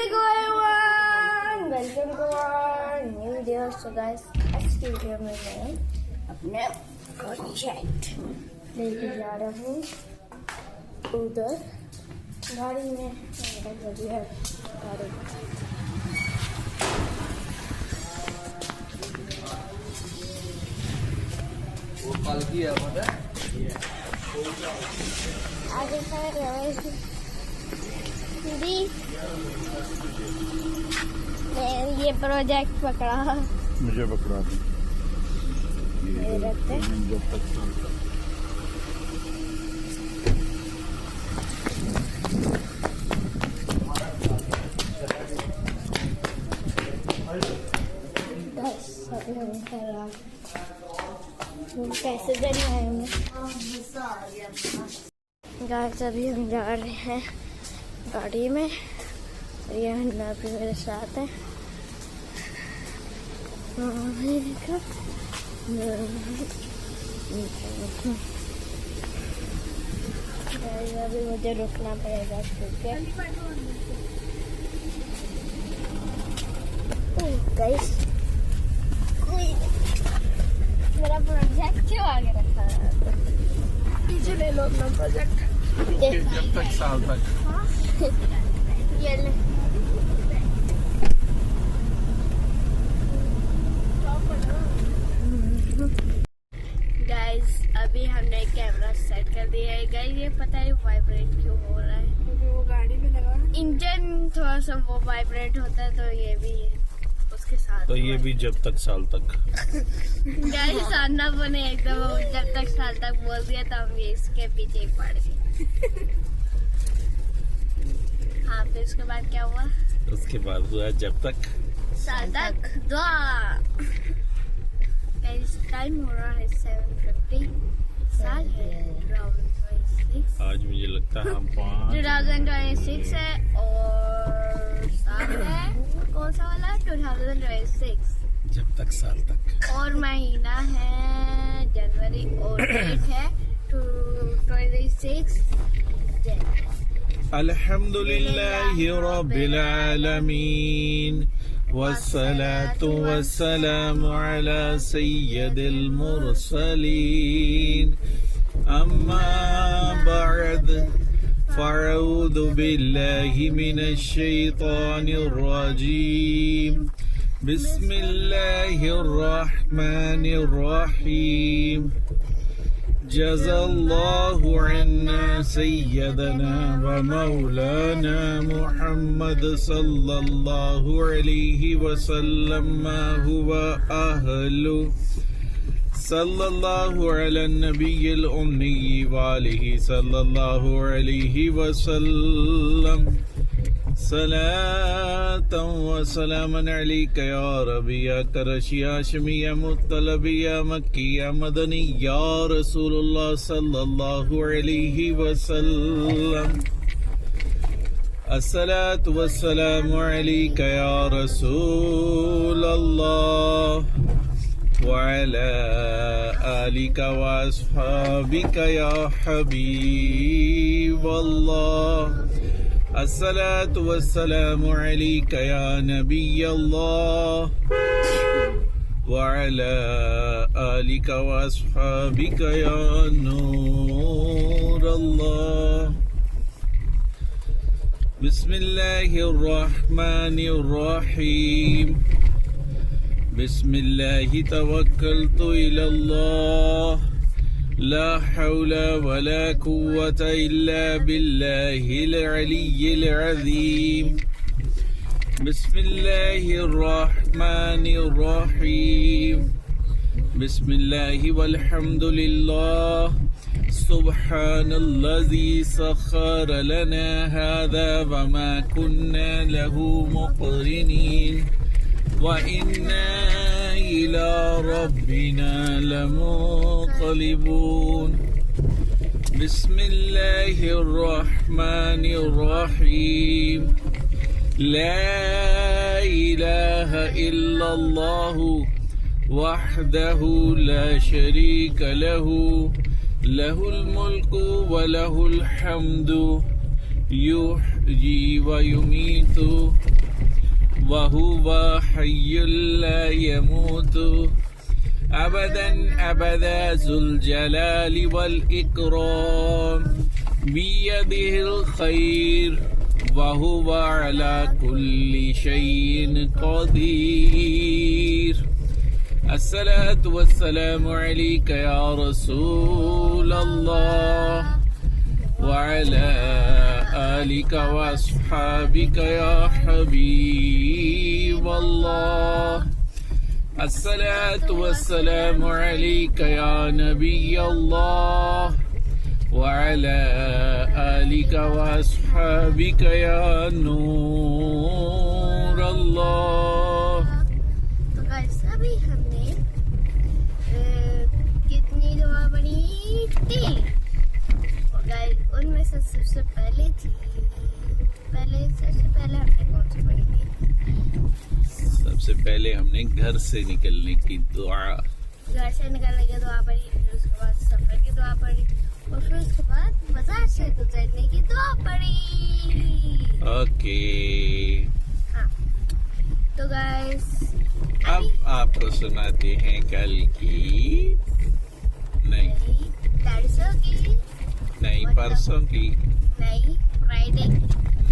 everyone, welcome to our new video. So guys, आज की video में मैं अपने प्रोजेक्ट लेके जा रहा हूँ उधर गाड़ी में। गाड़ी है गाड़ी वो कल की है पता है? आगे ये प्रोजेक्ट पकड़ा, मुझे पकड़ा ये रखते हैं। जब तक कैसे जाने आए हमें गाइस। अभी हम जा रहे हैं गाड़ी में और ये हन्ना भी मेरे साथ है। अभी मुझे रुकना पड़ेगा क्योंकि गाइस मेरा प्रोजेक्ट क्यों आगे रखा है? पीछे ले लो अपना प्रोजेक्ट। जब तक साल तक ये ले। गाइस अभी हमने कैमरा सेट कर दिया है। गाइस ये पता है वाइब्रेट क्यों हो रहा है? क्योंकि वो गाड़ी में लगा है। इंजन थोड़ा सा वो वाइब्रेट होता है तो ये भी उसके साथ। तो ये भी जब तक साल तक। गाइस आना बने एकदम जब तक साल तक बोल दिया तो हम ये इसके पीछे ही पड़ गए। हाँ फिर उसके बाद क्या हुआ? उसके बाद हुआ जब तक साल तक दुआ। गाइस टाइम हो रहा है 7:50। साल है 2026। आज मुझे लगता है हम 2026 है और साल है कौन सा वाला? 2026। जब तक साल तक। और महीना है जनवरी और डेट है 26 जनवरी। अल्हम्दुलिल्लाहि रब्बिल आलमीन वस्सलातु वस्सलामु अला सय्यदिल मुरसलीन अम्मा बअद फ़अऊज़ु बिल्लाहि मिनश शैतानिर रजीम बिस्मिल्लाहिर रहमानिर रहीम जज़ाल्लाहु अन्ना सय्यदना व मौलाना मुहम्मद सल्लल्लाहु अलैहि वसल्लम मा हुवा अहलु सल्लल्लाहु अला नबिय्यिल उम्मी व आलिहि सल्लल्लाहु अलैहि वसल्लम सलातन व सलामन अलैका या रबी या करशी या शमी या मुत्तलबी या मक्की या मदनी या रसूलुल्लाह सल्लल्लाहु अलैहि वसल्लम अस्सलातु वस्सलामु अलैका या रसूलल्लाह व अला आलिका व अस्हाबिका या हबीबल्लाह अस्सलातु वस्सलामु अलैका या नबी अल्लाह व अला आलिका व अस्हाबिका या नूर अल्लाह। बिस्मिल्लाहिर रहमानिर रहीम बिस्मिल्लाहि तवक्कलतु इलल्लाह ला हौला वला कुव्वता इल्ला बिल्लाहिल अलिय्यिल अज़ीम बिस्मिल्लाहिर रहमानिर रहीम बिस्मिल्लाहि वल्हम्दुलिल्लाह सुब्हानल्लज़ी सख्खर लना हाज़ा व मा कुन्ना लहू मुक़रिनीन व इन्ना इला रब्बिना लमुन्क़लिबून बिस्मिल्लाहिर रहमानिर रहीम ला इलाहा इल्लल्लाहु वहदहु ला शरीका लहु लहुल मुल्कु व लहुल हम्दु युहयी व युमीतु व हुवा हय्युल ला यमूतु अबदन अबदा ज़ुल जलालि वल इकराम बियदिहिल खैर व हुवा अला कुल्ली शैइन क़दीर। अस्सलातु वस्सलामु अलैका या रसूल अल्लाह व अला आलिका व अस्हाबिका या हबीब अल्लाह। अस्सलातु वस्सलामु अलैका या नबी अल्लाह व अला आलिका व अस्हाबिका या नूर अल्लाह। तो गाइस अभी हमने कितनी दुआ पढ़ी थी, और गाइस उनमें से सबसे पहले हमने कौन सी पढ़ी थी? सबसे पहले हमने घर से निकलने की दुआ, घर से निकलने की दुआ पढ़ी, फिर उसके बाद सफर की दुआ पढ़ी, और फिर उसके बाद बाजार से गुजरने की दुआ पढ़ी। ओके। हाँ तो गाइस अब आपको सुनाते हैं कल की नहीं परसों की, नहीं परसों की, नहीं फ्राइडे,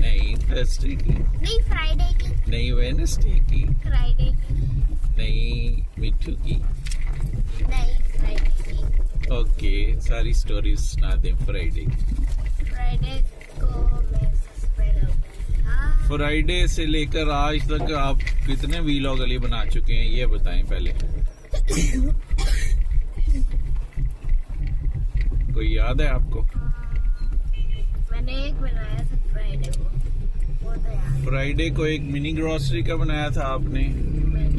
नहीं थर्सडे की, नहीं फ्राइडे की, नहीं वेडनेसडे की, फ्राइडे की, नहीं मिट्टू की। नहीं फ्राइडे की। ओके, सारी स्टोरीज सुना दें फ्राइडे की। फ्राइडे को मैं सस्पेंड हो गई था। फ्राइडे से लेकर आज तक आप कितने वीलॉग अली बना चुके हैं ये बताएं पहले। कोई याद है आपको? मैंने एक बनाया था फ्राइडे को, वो तो याद। फ्राइडे को एक मिनी ग्रोसरी का बनाया था आपने। मैंने तो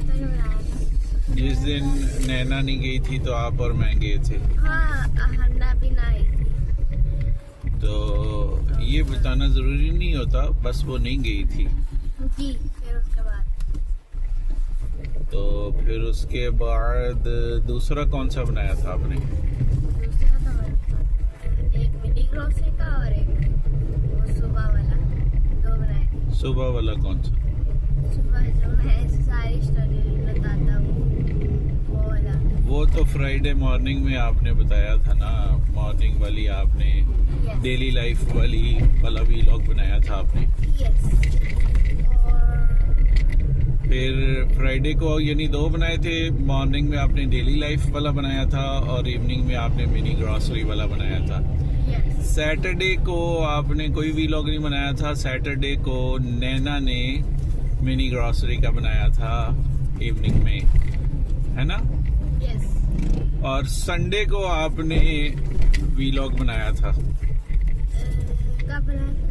नहीं बनाया था। जिस दिन नैना नहीं गई थी तो आप और मैं गए थे। हाँ हन्ना भी ना आई थी। तो ये बताना जरूरी नहीं होता, बस वो नहीं गई थी। जी फिर उसके बाद तो फिर उसके बाद दूसरा कौन सा बनाया था आपने? दूसरा तो मैंने एक मिनी ग्रोसरी का और एक वो सुबह वाला, दो बनाए थे। सुबह वाला कौन सा? सुबह जो मैं सारी स्टोरी बताता हूँ वो वाला। वो तो फ्राइडे मॉर्निंग में आपने बताया था ना, मॉर्निंग वाली आपने Yes. डेली लाइफ वाला वीलॉग बनाया था आपने। Yes. और फिर फ्राइडे को यानी दो बनाए थे, मॉर्निंग में आपने डेली लाइफ वाला बनाया था और इवनिंग में आपने मिनी ग्रोसरी वाला बनाया था। yes. सैटरडे को आपने कोई वीलॉग नहीं बनाया था। सैटरडे को नैना ने मिनी ग्रोसरी का बनाया था इवनिंग में, है ना? Yes. और संडे को आपने वीलॉग बनाया था कब बनाया था?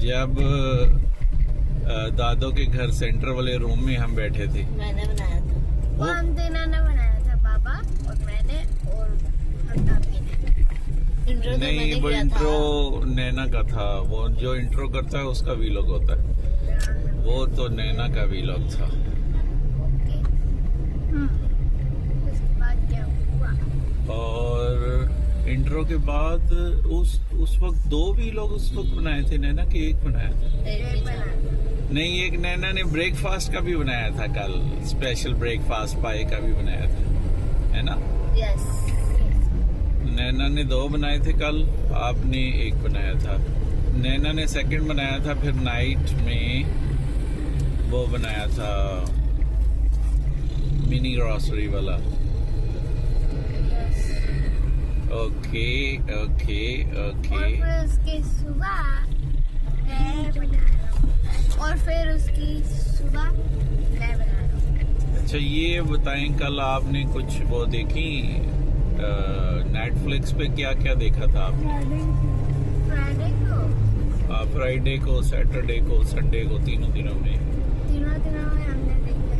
जब दादो के घर सेंटर वाले रूम में हम बैठे थे। मैंने बनाया था। वो वो- हम तीनों ने बनाया था, पापा और मैंने और हन्ना भी ने। नहीं, वो इंट्रो नैना का था। वो जो इंट्रो करता है उसका वीलॉग होता है, वो तो नैना का वीलॉग था। ओके। उसके बाद क्या हुआ? और इंट्रो के बाद उस वक्त दो वीलॉग उस वक्त बनाए थे नैना के, एक बनाया था? एक बनाया। नहीं, एक नैना ने ब्रेकफास्ट का भी बनाया था कल, स्पेशल ब्रेकफास्ट पाए का भी बनाया था, है ना? Yes. नैना ने दो बनाए थे कल, आपने एक बनाया था। नैना ने सेकंड बनाया था, फिर नाइट में वो बनाया था मिनी ग्रोसरी वाला। Yes. ओके ओके और ओके। फिर उसकी सुबह मैं बना रहा हूँ, और फिर उसकी सुबह मैं बना रहा हूँ। अच्छा ये बताएं, कल आपने कुछ वो देखी नेटफ्लिक्स पे? क्या क्या देखा था आपने? फ्राइडे को, फ्राइडे को, सैटरडे को, संडे को, तीनों दिनों में। तीनों दिनों में हमने देखा,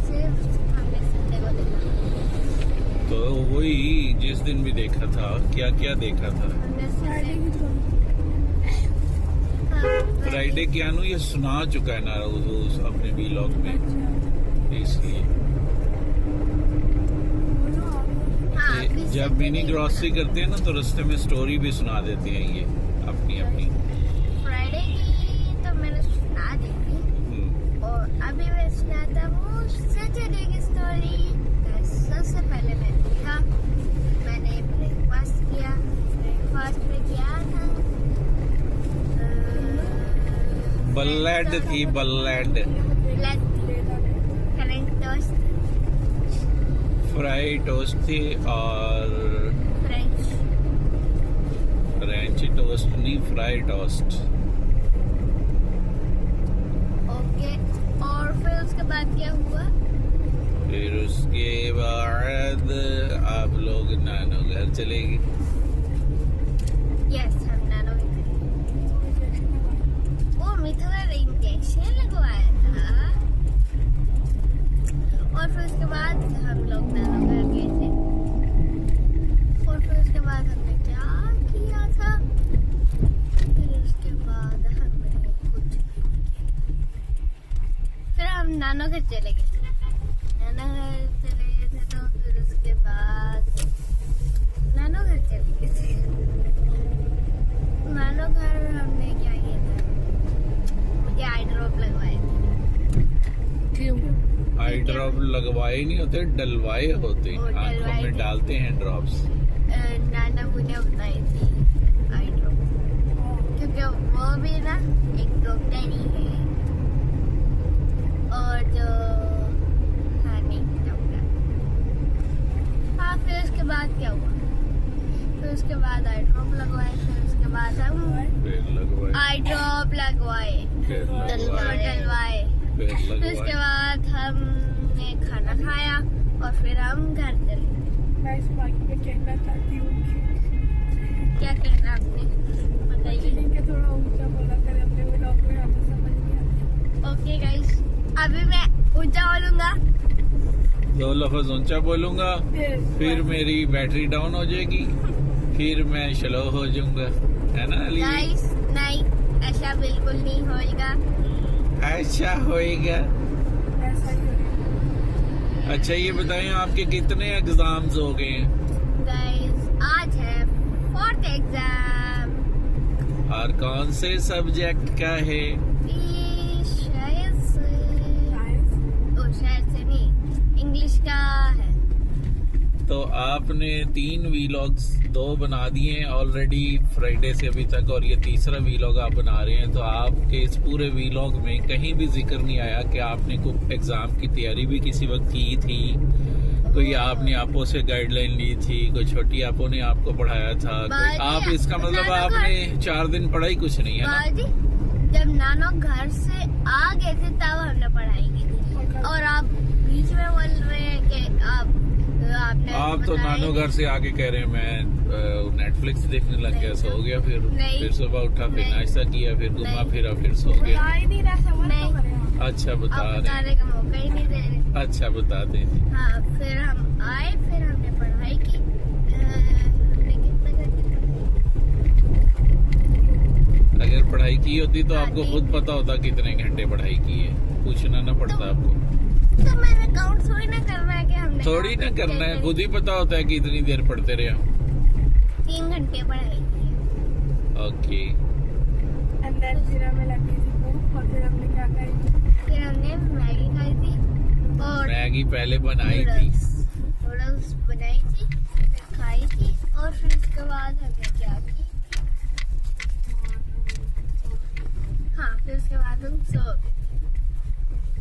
सिर्फ हमने संडे को देखा। तो वही जिस दिन भी देखा था, क्या क्या देखा था? हमने फ्राइडे फ्राइडे के अनु ये सुना चुका है ना उस अपने वीलॉग में, इसलिए हाँ, जब मिनी ग्रोसरी करते हैं ना तो रास्ते में स्टोरी भी सुना देते हैं ये अपनी अपनी। होली। सबसे पहले मैं उठा, मैंने ब्रेकफास्ट किया। ब्रेकफास्ट में क्या था? बल्लेड थी, बल्लेड। करंट टोस्ट, फ्राई टोस्ट थी और फ्रेंच टोस्ट नहीं, फ्राई टोस्ट। ओके। और फिर उसके बाद क्या हुआ? फिर उसके बाद आप लोग नानो घर चले गए। यस, हम नानो के घर। वो मिथुआ इंजेक्शन लगवाया था। और फिर उसके बाद हम लोग नानो घर गए थे। और फिर उसके बाद हमने क्या किया था? फिर उसके बाद हमने कुछ भी नहीं किया। फिर हम नानो घर चले गए थे। नानो घर चले गए थे तो फिर उसके बाद नानो घर चले गए थे। नानो घर हमने क्या किया था? मुझे आई ड्रॉप लगवाए थे। क्यों? आई ड्रॉप लगवाए नहीं होते, डलवाए होते। वो आंखों डलवाए में थे। डालते हैं ड्रॉप्स। नाना मुझे बताई थी आई ड्रॉप, क्योंकि वो भी ना एक डॉक्टर ही है। और जो डॉक्टर। हाँ, फिर उसके बाद क्या हुआ? फिर उसके बाद आई ड्रॉप लगवाए। फिर उसके बाद हम फिर लगवाए, आई ड्रॉप लगवाए, फिर लगवाए, डलवाए। फिर फिर उसके लगवाए। बाद हमने खाना खाया और फिर हम घर चले। मैं इस बाकी में कहना चाहती हूँ क्या कहना आपने? बताइए। कि थोड़ा ऊंचा बोला करें अपने व्लॉग में, हमें समझ नहीं आती। ओके गाइस, अभी मैं ऊंचा बोलूंगा। 2 लफ्ज ऊंचा बोलूंगा, फिर मेरी बैटरी डाउन हो जाएगी, फिर मैं स्लो हो जाऊंगा, है ना अली? गाइस नहीं, ऐसा बिल्कुल नहीं होएगा। ऐसा होएगा। ऐसा ही होगा। अच्छा ये बताएं आपके कितने एग्जाम्स हो गए हैं? गाइस आज है 4th एग्जाम। और कौन से सब्जेक्ट का है? शायद से नहीं, इंग्लिश का है। तो आपने 3 वीलॉग्स 2 बना दिए हैं ऑलरेडी फ्राइडे से अभी तक, और ये तीसरा वीलॉग आप बना रहे हैं। तो आपके इस पूरे वीलॉग में कहीं भी जिक्र नहीं आया कि आपने कोई एग्जाम की तैयारी भी किसी वक्त की थी, कोई आपने आपो से गाइडलाइन ली थी, कोई छोटी आपो ने आपको पढ़ाया था, कोई आप इसका मतलब आपने 4 दिन पढ़ाई कुछ नहीं है ना? बाजी, जब नानो घर से आ गए थे तब हमने पढ़ाई की थी। और आप बीच में बोल रहे हैं कि आपने आप तो बताया नानो घर से आके कह रहे हैं मैं नेटफ्लिक्स देखने लग गया, सो गया। फिर सुबह उठा, फिर नहीं। नाश्ता किया, फिर घुमा नहीं। फिरा, फिर सो गया। बता ही नहीं रहा, समझ नहीं। तो करें आप। अच्छा बता आप रहे हैं। बताने का मौका ही नहीं दे रहे। अच्छा बता दें। हाँ, फिर हम आए, फिर हमने पढ़ाई की। हमने कितना करके पढ़ाई? अगर पढ़ाई की होती तो हाँ, आपको नहीं। खुद पता होता कितने घंटे पढ़ाई की है, पूछना ना पड़ता आपको। तो मैंने काउंट थोड़ी ना करना है कि हमने थोड़ी ना करना है, खुद ही पता होता है कि इतनी देर पढ़ते रहे हम। 3 घंटे पढ़ाई की। ओके। And then फिर हमें लगी थी भूख, और फिर हमने क्या खाई? फिर हमने मैगी खाई थी और मैगी पहले बनाई थी। नूडल्स बनाई थी, फिर खाई थी। और फिर उसके बाद हमने क्या की? हाँ, फिर उसके बाद हम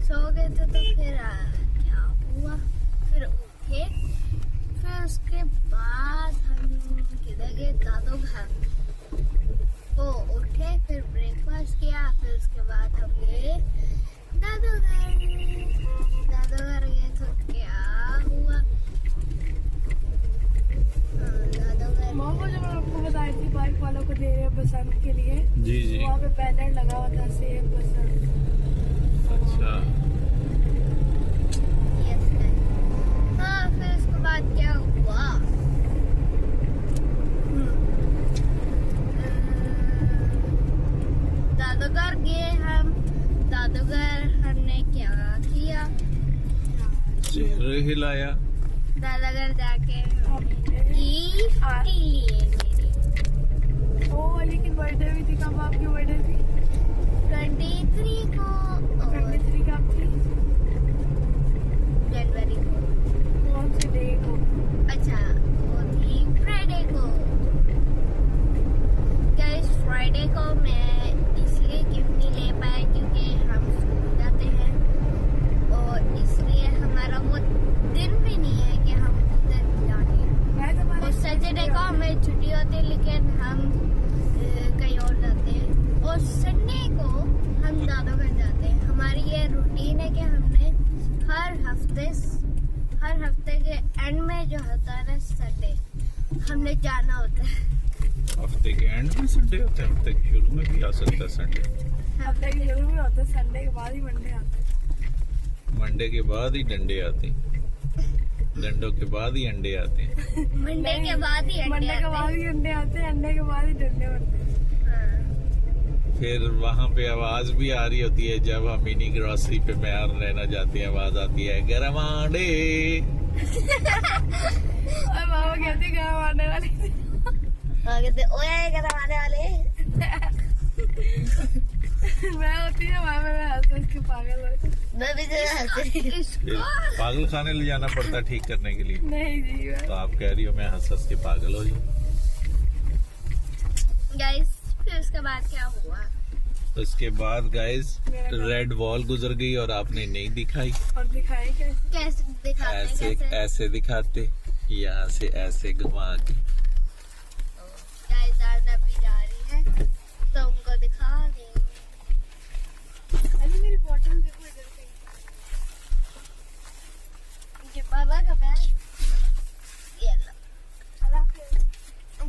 सो गए थे। तो फिर क्या हुआ? फिर उठे, फिर उसके बाद हम किधर गए? दादू घर। वो उठे, फिर ब्रेकफास्ट किया, फिर उसके बाद हम गए दादू घर। दादू घर गए तो क्या हुआ? दादू घर माँ को जब मैं आपको बताई थी बाइक वालों को दे रहे हैं बसंत के लिए, जी जी। वहाँ पे बैनर लगा हुआ था सेब बसंत। अच्छा यस गाइस। हाँ, फिर उसके बाद क्या हुआ? दादूगर गए हम। दादूगर हमने क्या किया? चेहरे हिलाया। दादागर जाके हमने गिफ्ट लिए मेरी। ओ लेकिन बर्थडे भी थी, कब आपकी बर्थडे थी? 23 को और 23 कब थी? जनवरी को। हमारी ये रूटीन है कि हमने हर हफ्ते के एंड में जो होता है ना संडे, हमने जाना होता है। हफ्ते के एंड में संडे होता है, हफ्ते के शुरू में भी आ सकता है संडे। हफ्ते के शुरू में होता है, संडे के बाद ही मंडे आता है। मंडे के बाद ही डंडे आते हैं, डंडों के बाद ही अंडे आते हैं। मंडे के बाद ही मंडे के बाद ही अंडे आते हैं, अंडे के बाद ही डंडे बनते हैं। फिर वहाँ पे आवाज भी आ रही होती है जब हम मिनी ग्रोसरी पे मैर लेना जाते हैं, आवाज आती है गरम अंडे। और मामा कहती गरम आने वाले कहते ओए गरम आने वाले। मैं होती है वहाँ में, मैं हंस के पागल हो। मैं भी फिर पागल खाने ले जाना पड़ता है ठीक करने के लिए। नहीं जी, तो आप कह रही हो मैं हंस के पागल हो जाऊँ। गाइस फिर उसके बाद क्या हुआ? उसके बाद गाइस रेड वॉल गुजर गई और आपने नहीं दिखाई। और दिखाए कैसे? कैसे दिखाते? ऐसे कैसे? ऐसे दिखाते, यहाँ से ऐसे घुमा के। गाइस आज भी जा रही है तो उनको दिखा देंगे। अरे मेरी बोतल देखो इधर पे। ये बाबा का बैग, ये लो।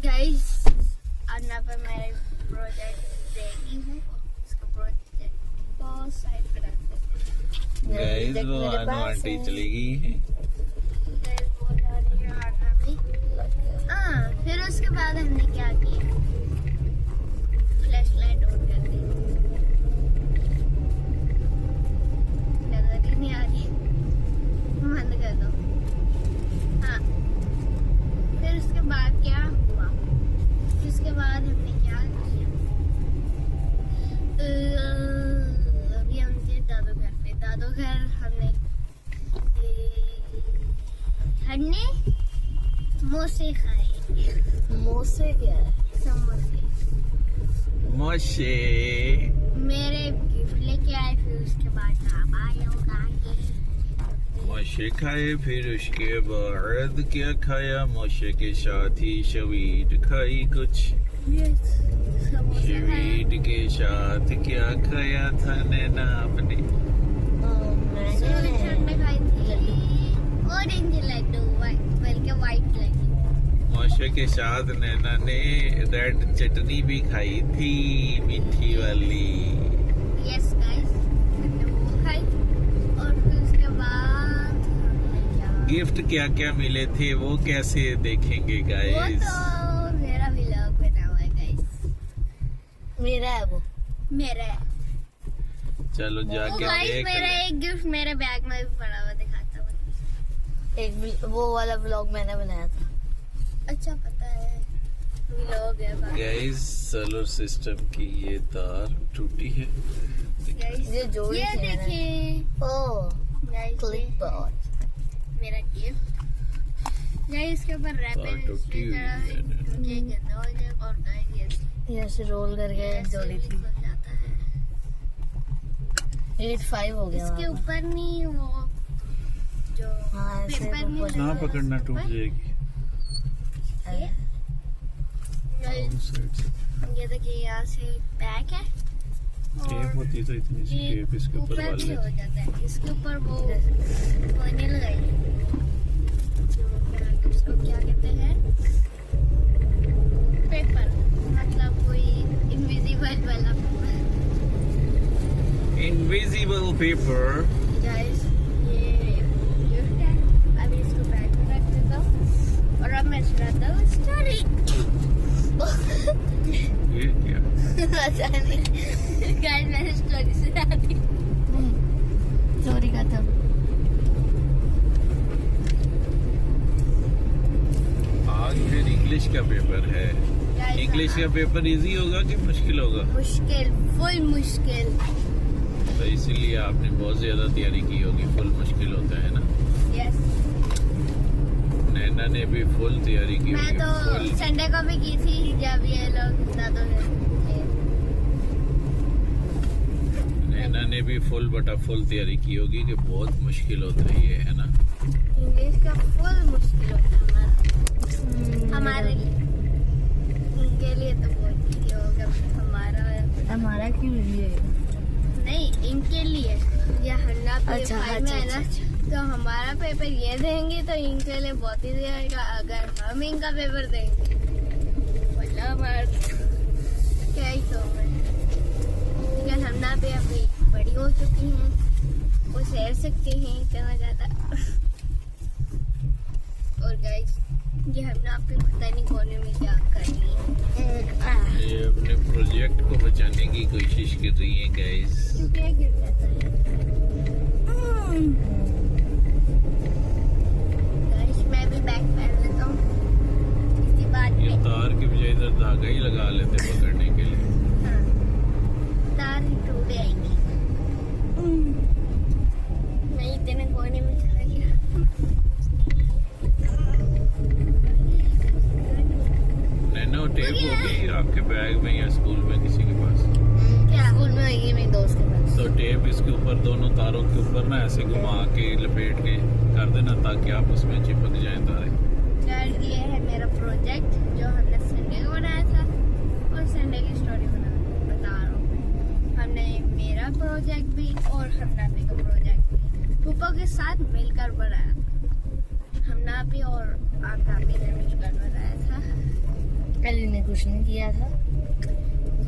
गाइस अन्ना पर मेरे प्रोजेक्ट रेडी है, इसको प्रोजेक्ट को साइड पे रख देते हैं। गाइस वो अनु आंटी चली गई है। गाइस वो जा रही है अन्ना भी। फिर उसके बाद हमने क्या किया? फ्लैश लाइट ऑन कर दी। नजर ही नहीं आ रही, बंद कर दो। हाँ, फिर उसके बाद क्या हुआ? इसके बाद हमने क्या किया? अभी हम थे दादू घर पे। दादू घर हमने समोसे खाए। समोसे क्या है? समोसे। मोशे मेरे गिफ्ट लेके आए, फिर उसके बाद आप आए हो गाके। मोशे खाए, फिर उसके बाद क्या खाया? मोशे के साथ ही स्वीट खाई कुछ। समोसे खाए। स्वीट के साथ क्या खाया था नैना आपने? स्वीट में खाई थी ऑरेंज लड्डू, बल्कि व्हाइट लड्डू। मोशे के साथ नैना ने रेड चटनी भी खाई थी, मीठी वाली। यस गाइस, हमने वो खाई और फिर उसके बाद हमने क्या? गिफ्ट क्या क्या मिले थे वो कैसे देखेंगे वो गाइस? तो मेरा व्लॉग बना हुआ है गाइस। मेरा है वो, मेरा है। चलो जाके गाइस देख मेरा ले। एक गिफ्ट मेरे बैग में भी पड़ा हुआ, दिखाता हूँ। एक वो वाला व्लॉग मैंने बनाया था। अच्छा पता है व्लॉग है बाकी। गाइस सोलर सिस्टम की ये तार टूटी है। गाइस ये देखिए, ओह गाइस मेरा गिफ्ट। गाइस इसके ऊपर रैपर तार टूटी हुई है। ये गंदा हो जाए और गाइस ये ऐसे रोल करके जोड़ी थी। 8-5 हो गया। इसके ऊपर नहीं वो जो पेपर नहीं ना लगा पकड़ना है, टूट जाएगी। ये देखिए यहाँ से बैक है टेप होती तो इतनी सी ये टेप इसके ऊपर ऊपर डाल भी हो लेते। जाता है। इसके ऊपर वो नहीं लगाई, उसको क्या कहते हैं? पेपर, मतलब कोई इनविजिबल वाला पेपर। Invisible paper. गाइस ये गिफ्ट है। अभी इसको बैग में रख देता हूँ और अब मैं सुनाता हूँ स्टोरी। ये क्या? गाइस मैंने स्टोरी सुना दी। स्टोरी खत्म। आज फिर इंग्लिश का पेपर है। इंग्लिश का पेपर इजी होगा कि मुश्किल होगा? मुश्किल, फुल मुश्किल। तो इसीलिए आपने बहुत ज्यादा तैयारी की होगी। फुल मुश्किल होता है ना। यस, नैना ने भी फुल तैयारी की मैं होगी। तो फुल। संडे को भी की थी जब ये लोग दादू थे। नैना ने भी फुल बटा फुल तैयारी की होगी कि बहुत मुश्किल होता है ये, है ना? इंग्लिश का फुल मुश्किल होता है हमारे लिए। उनके लिए तो बहुत इजी होगा, हमारा क्यों लिए? नहीं, इनके लिए ये हन्ना अच्छा, पेपर में है ना, अच्छा। तो हमारा पेपर ये देंगे तो इनके लिए बहुत ही रहेगा। अगर हम इनका पेपर देंगे मतलब क्या ही तो लेकिन हन्ना पे अभी बड़ी हो चुकी हैं, वो सैर सकते हैं इतना ज्यादा। और गाइस ये हमने आपके पता नहीं कोने में क्या कर ली है। ये अपने प्रोजेक्ट को बचाने की कोशिश कर रही है गाइस। क्योंकि ये गिर जाता है। गाइस मैं भी बैग पहन लेता हूँ इसी बात ये पे। तार के बजाय इधर धागा ही लगा लेते पकड़ने के लिए। हाँ, तार ही टूट जाएगी। मैं इतने कोने में चला गया। नैनो टेप होगी आपके बैग में या स्कूल में किसी के पास? क्या स्कूल में होगी मेरी दोस्त के पास। तो टेप इसके ऊपर दोनों तारों के ऊपर ना ऐसे घुमा के लपेट के कर देना ताकि आप उसमें चिपक जाएं तारे। यार ये है मेरा प्रोजेक्ट जो हमने संडे को बनाया था और संडे की स्टोरी बता रहा हूँ। हमने मेरा प्रोजेक्ट भी और हमनापी का प्रोजेक्ट भी पापा के साथ मिलकर बनाया। हमनापी और आपनापी ने मिलकर बनाया था अली ने कुछ नहीं किया था।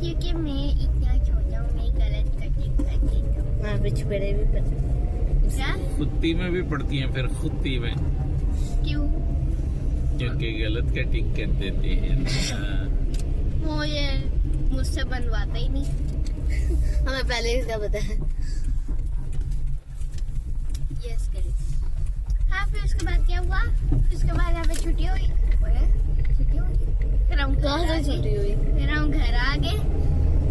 क्योंकि मैं इतना छोटा हूँ, मैं गलत कटिंग कर देता हूँ। वहाँ पे छुपड़े भी पड़ते। क्या खुत्ती में भी पड़ती हैं फिर खुत्ती में, क्यों? क्योंकि गलत कटिंग कर देते हैं ना। वो ये मुझसे बनवाता ही नहीं। हमें पहले इसका पता है। Yes guys. हाँ फिर उसके बाद क्या हुआ? फिर उसके बाद यहाँ पे छुट्टी हुई। छुट्टी हुई फिर हम कहाँ घर आ से गए। छुट्टी हुई? फिर हम घर आ गए।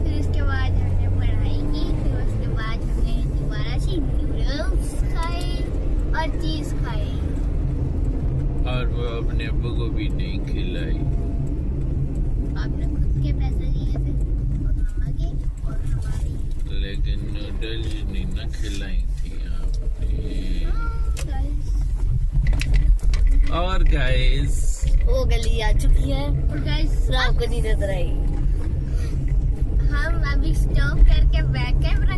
फिर उसके बाद हमने पढ़ाई की। फिर उसके बाद हमने दोबारा से नूडल्स खाए और चीज खाई। और वो अपने अब्बू को भी नहीं खिलाई। आपने खुद के पैसे लिए थे और मामा के और हमारी। लेकिन नूडल्स नहीं ना खिलाई थी आपने। गाइस और गाइस वो गली आ चुकी है। और गाइस रात को नहीं नजर आई। हम अभी स्टॉप करके बैक कैमरा